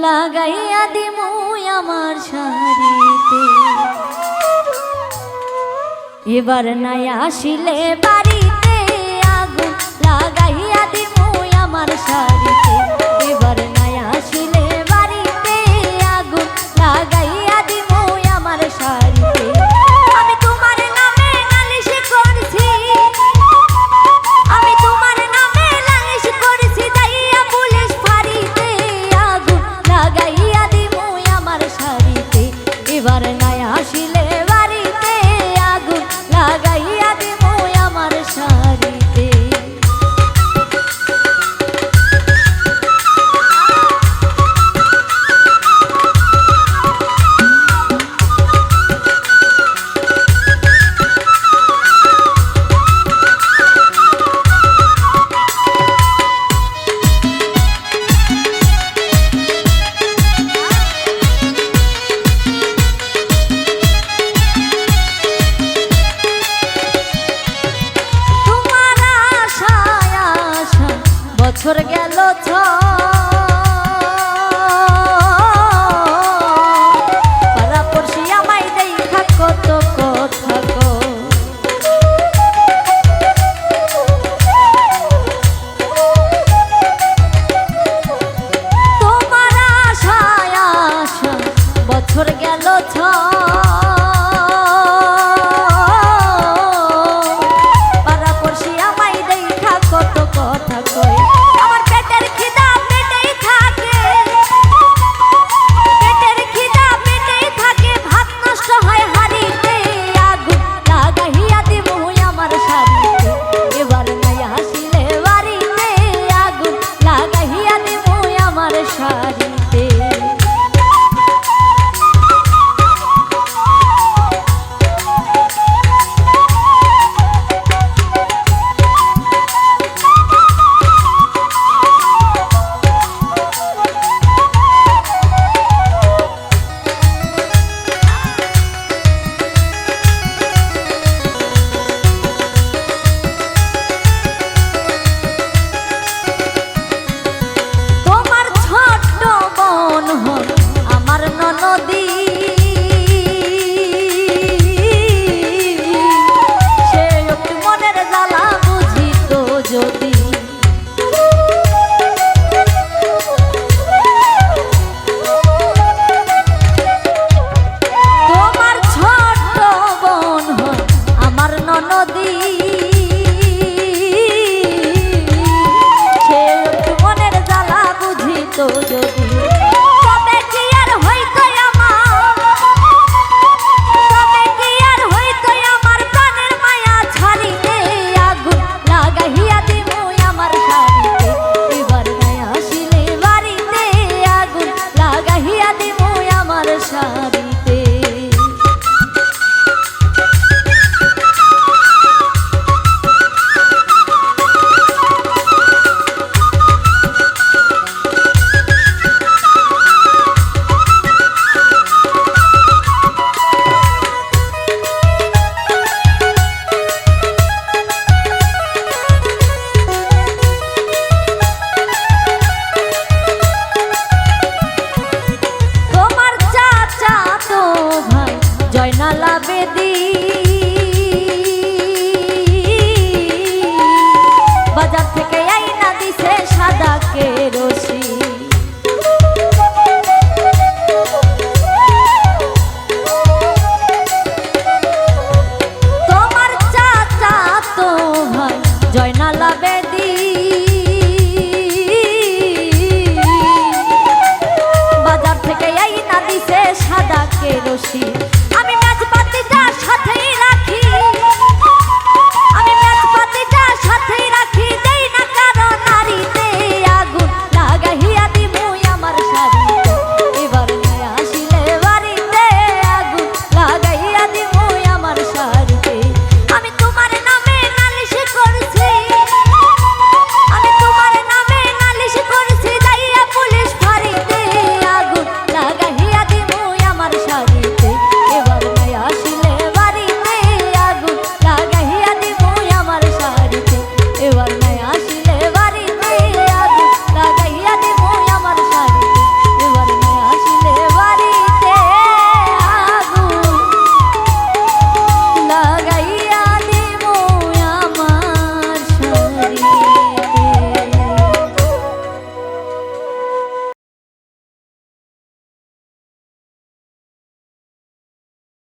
লাগাইয়া দিমু আমার শাড়িতে। এবার নাই আসিলে বাড়িতে আগুন লাগাইয়া দিমু আমার শাড়িতে। এবার নাই আসিলে বাড়িতে আগুন লাগাইয়া দিমু আমার শাড়িতে। আমি তোমার নামে নালিশ করছি, আমি তোমার নামে নালিশ করছি, যাইয়া পুলিশ ফাঁড়িতে আগুন লাগাইয়া দিমু আমার শাড়িতে। এবার নাই আসিলে বাড়িতে আগুন লাগাইয়া দিমু আমার শাড়িতে। বছর গেল পাড়া পড়শি আমায় দেখা কত কথা গো। তোমার আশায় আশা বছর গেল পাড়া পড়শি আমায় দেখা কত কথা কয়। নদী সে মনের জ্বালা বুঝিত যদি